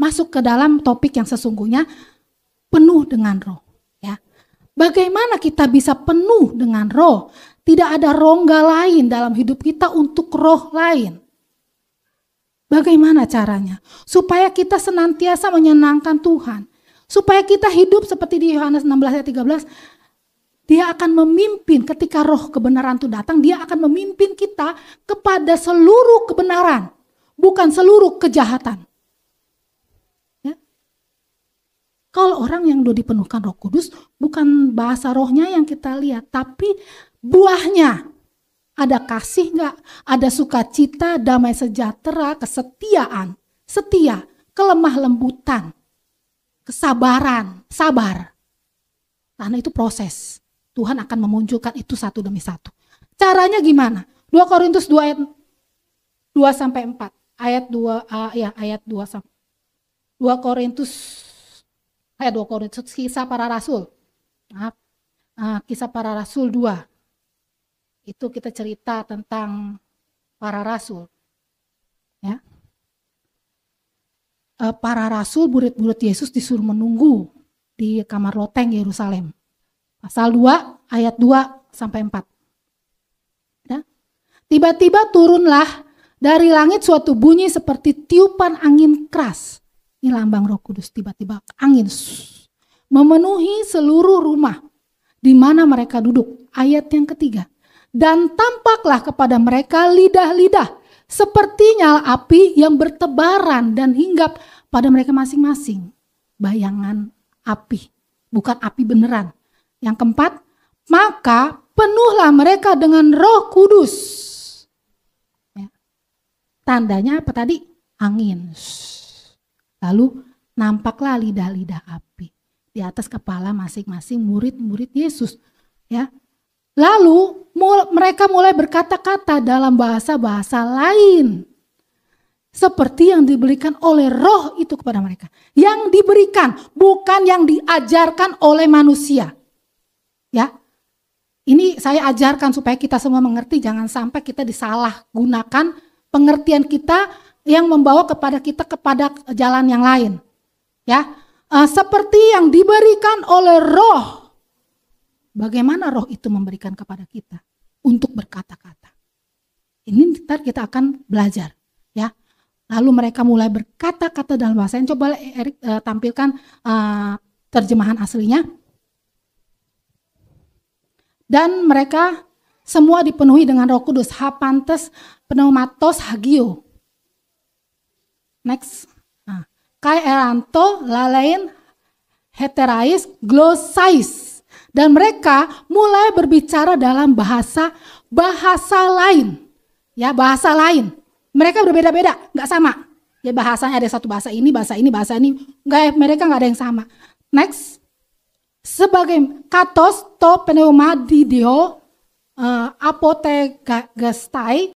masuk ke dalam topik yang sesungguhnya, penuh dengan roh. Ya. Bagaimana kita bisa penuh dengan roh? Tidak ada rongga lain dalam hidup kita untuk roh lain. Bagaimana caranya? Supaya kita senantiasa menyenangkan Tuhan. Supaya kita hidup seperti di Yohanes 16 ayat 13. Dia akan memimpin ketika roh kebenaran itu datang. Dia akan memimpin kita kepada seluruh kebenaran. Bukan seluruh kejahatan. Ya. Kalau orang yang sudah dipenuhkan Roh Kudus, bukan bahasa rohnya yang kita lihat. Tapi buahnya. Ada kasih enggak? Ada sukacita, damai sejahtera, kesetiaan, setia, kelemah lembutan, kesabaran, sabar. Karena itu proses. Tuhan akan memunculkan itu satu demi satu. Caranya gimana? 2 Korintus 2 ayat 2 sampai 4. Ayat 2 ayat 2 sampai 2 Korintus ayat 2 Korintus kisah para rasul. Kisah para rasul 2. Itu kita cerita tentang para rasul. Ya. Para rasul, murid-murid Yesus disuruh menunggu di kamar loteng Yerusalem. Pasal 2 ayat 2 sampai 4. Ya. Tiba-tiba turunlah dari langit suatu bunyi seperti tiupan angin keras. Ini lambang Roh Kudus, tiba-tiba angin memenuhi seluruh rumah di mana mereka duduk. Ayat yang ketiga. Dan tampaklah kepada mereka lidah-lidah seperti nyala api yang bertebaran dan hinggap pada mereka masing-masing. Bayangan api, bukan api beneran. Yang keempat, maka penuhlah mereka dengan Roh Kudus. Ya. Tandanya apa tadi? Angin. Lalu nampaklah lidah-lidah api di atas kepala masing-masing murid-murid Yesus. Ya. Lalu mereka mulai berkata-kata dalam bahasa-bahasa lain. Seperti yang diberikan oleh roh itu kepada mereka. Yang diberikan, bukan yang diajarkan oleh manusia. Ya, ini saya ajarkan supaya kita semua mengerti. Jangan sampai kita disalahgunakan pengertian kita yang membawa kepada kita kepada jalan yang lain. Ya, seperti yang diberikan oleh roh. Bagaimana roh itu memberikan kepada kita untuk berkata-kata. Ini ntar kita akan belajar, ya. Lalu mereka mulai berkata-kata dalam bahasa yang coba Erik tampilkan terjemahan aslinya. Dan mereka semua dipenuhi dengan Roh Kudus, hapantes, pneumatos, hagio. Next. Kai eranto, lalain, heterais, glossais. Dan mereka mulai berbicara dalam bahasa lain. Ya, bahasa lain. Mereka berbeda-beda, enggak sama. Ya, bahasanya ada satu bahasa ini. Enggak, mereka enggak ada yang sama. Next. Sebagai katos to pneumadidio apotegastai